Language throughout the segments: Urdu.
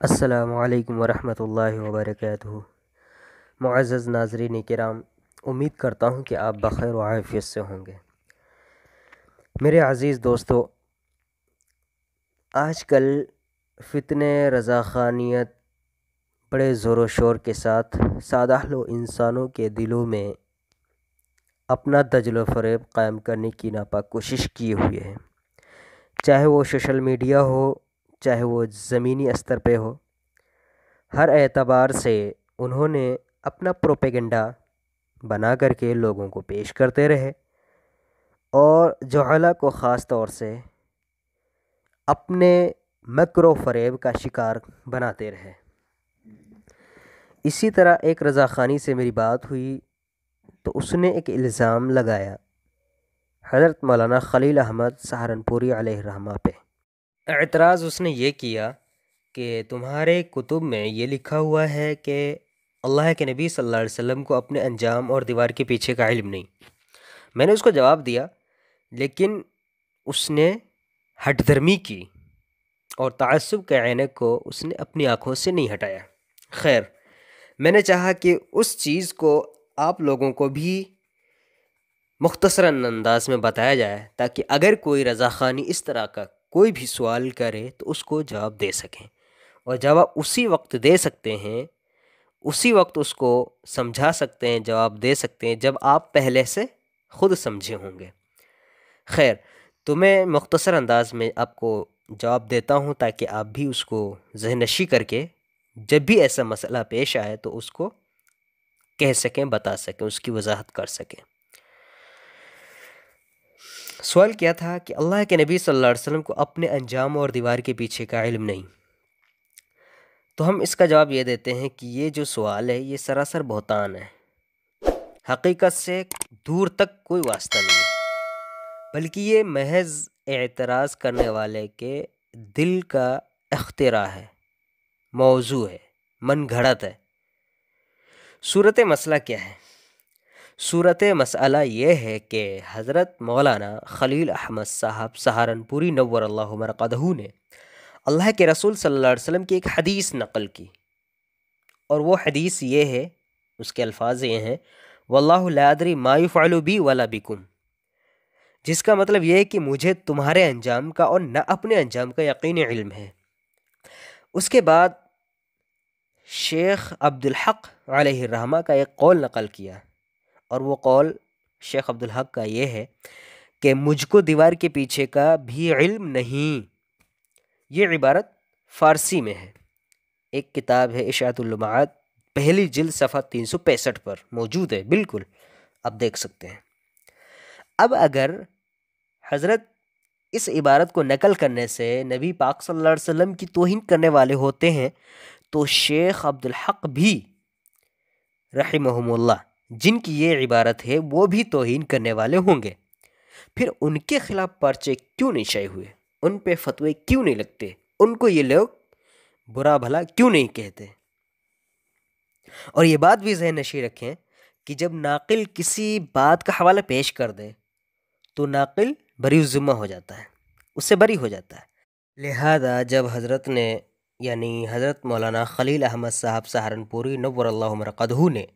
السلام علیکم ورحمۃ اللہ وبرکاتہ۔ معزز ناظرین کرام، امید کرتا ہوں کہ آپ بخیر و عافیت سے ہوں گے۔ میرے عزیز دوستو، آج کل فتنے رضاخانیت بڑے زور و شور کے ساتھ سادہ لو انسانوں کے دلوں میں اپنا دجل و فریب قائم کرنے کی ناپاک کوشش کیے ہوئے ہیں، چاہے وہ سوشل میڈیا ہو، چاہے وہ زمینی استر پہ ہو۔ ہر اعتبار سے انہوں نے اپنا پروپیگنڈا بنا کر کے لوگوں کو پیش کرتے رہے اور جہلا کو خاص طور سے اپنے مکر و فریب کا شکار بناتے رہے۔ اسی طرح ایک رضاخانی سے میری بات ہوئی تو اس نے ایک الزام لگایا حضرت مولانا خلیل احمد سہارنپوری علیہ الرحمہ پہ۔ اعتراض اس نے یہ کیا کہ تمہارے کتب میں یہ لکھا ہوا ہے کہ اللہ کے نبی صلی اللہ علیہ وسلم کو اپنے انجام اور دیوار کے پیچھے کا علم نہیں۔ میں نے اس کو جواب دیا، لیکن اس نے ہٹ دھرمی کی اور تعصب کے عینک کو اس نے اپنی آنکھوں سے نہیں ہٹایا۔ خیر، میں نے چاہا کہ اس چیز کو آپ لوگوں کو بھی مختصراً انداز میں بتایا جائے تاکہ اگر کوئی رضاخانی اس طرح کا کوئی بھی سوال کرے تو اس کو جواب دے سکیں، اور جواب اسی وقت دے سکتے ہیں، اسی وقت اس کو سمجھا سکتے ہیں، جواب دے سکتے ہیں جب آپ پہلے سے خود سمجھے ہوں گے۔ خیر، تو میں مختصر انداز میں آپ کو جواب دیتا ہوں تاکہ آپ بھی اس کو ذہن نشی کر کے جب بھی ایسا مسئلہ پیش آئے تو اس کو کہہ سکیں، بتا سکیں، اس کی وضاحت کر سکیں۔ سوال کیا تھا کہ اللہ کے نبی صلی اللہ علیہ وسلم کو اپنے انجام اور دیوار کے پیچھے کا علم نہیں۔ تو ہم اس کا جواب یہ دیتے ہیں کہ یہ جو سوال ہے یہ سراسر بہتان ہے، حقیقت سے دور تک کوئی واسطہ نہیں ہے، بلکہ یہ محض اعتراض کرنے والے کے دل کا اختراع ہے، موضوع ہے، من گھڑت ہے۔ صورت مسئلہ کیا ہے؟ صورت مسئلہ یہ ہے کہ حضرت مولانا خلیل احمد صاحب سہارنپوری نور اللہ مرقدہ نے اللہ کے رسول صلی اللہ علیہ وسلم کی ایک حدیث نقل کی، اور وہ حدیث یہ ہے، اس کے الفاظ یہ ہیں واللہ لا ادری ما یفعل بی ولا بکم، جس کا مطلب یہ ہے کہ مجھے تمہارے انجام کا اور نہ اپنے انجام کا یقینی علم ہے۔ اس کے بعد شیخ عبدالحق علیہ الرحمہ کا ایک قول نقل کیا، اور وہ قول شیخ عبدالحق کا یہ ہے کہ مجھ کو دیوار کے پیچھے کا بھی علم نہیں۔ یہ عبارت فارسی میں ہے، ایک کتاب ہے اشاعت اللمعات، پہلی جلد صفحہ 365 پر موجود ہے، بالکل آپ دیکھ سکتے ہیں۔ اب اگر حضرت اس عبارت کو نقل کرنے سے نبی پاک صلی اللہ علیہ وسلم کی توہین کرنے والے ہوتے ہیں تو شیخ عبدالحق بھی رحمہم اللہ، جن کی یہ عبارت ہے، وہ بھی توہین کرنے والے ہوں گے۔ پھر ان کے خلاف پرچے کیوں نہیں شائع ہوئے؟ ان پہ فتوے کیوں نہیں لگتے؟ ان کو یہ لوگ برا بھلا کیوں نہیں کہتے؟ اور یہ بات بھی ذہن نشی رکھیں کہ جب ناقل کسی بات کا حوالہ پیش کر دے تو ناقل بری الذمہ ہو جاتا ہے، اس سے بری ہو جاتا ہے۔ لہذا جب حضرت نے، یعنی حضرت مولانا خلیل احمد صاحب سہارنپوری نور اللہ مرقدہ نے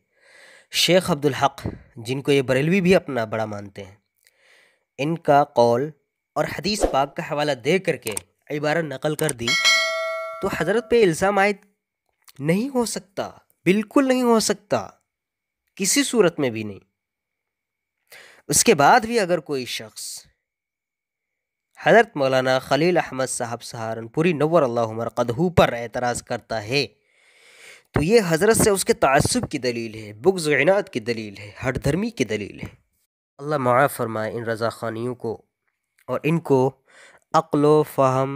شیخ عبدالحق، جن کو یہ بریلوی بھی اپنا بڑا مانتے ہیں، ان کا قول اور حدیث پاک کا حوالہ دے کر کے عبارت نقل کر دی تو حضرت پہ الزام عائد نہیں ہو سکتا، بالکل نہیں ہو سکتا، کسی صورت میں بھی نہیں۔ اس کے بعد بھی اگر کوئی شخص حضرت مولانا خلیل احمد صاحب سہارنپوری نور اللہ مرقدہ پر اعتراض کرتا ہے تو یہ حضرت سے اس کے تعصب کی دلیل ہے، بغض و عناد کی دلیل ہے، ہٹ دھرمی کی دلیل ہے۔ اللہ معاف فرمائے ان رضاخانیوں کو، اور ان کو عقل و فہم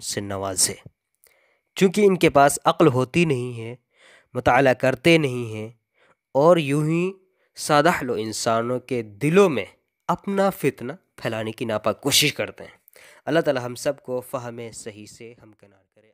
سے نوازے، چونکہ ان کے پاس عقل ہوتی نہیں ہے، مطالعہ کرتے نہیں ہیں، اور یوں ہی سادہ لو انسانوں کے دلوں میں اپنا فتنہ پھیلانے کی ناپاک کوشش کرتے ہیں۔ اللہ تعالی ہم سب کو فہم صحیح سے ہمکنار کرے۔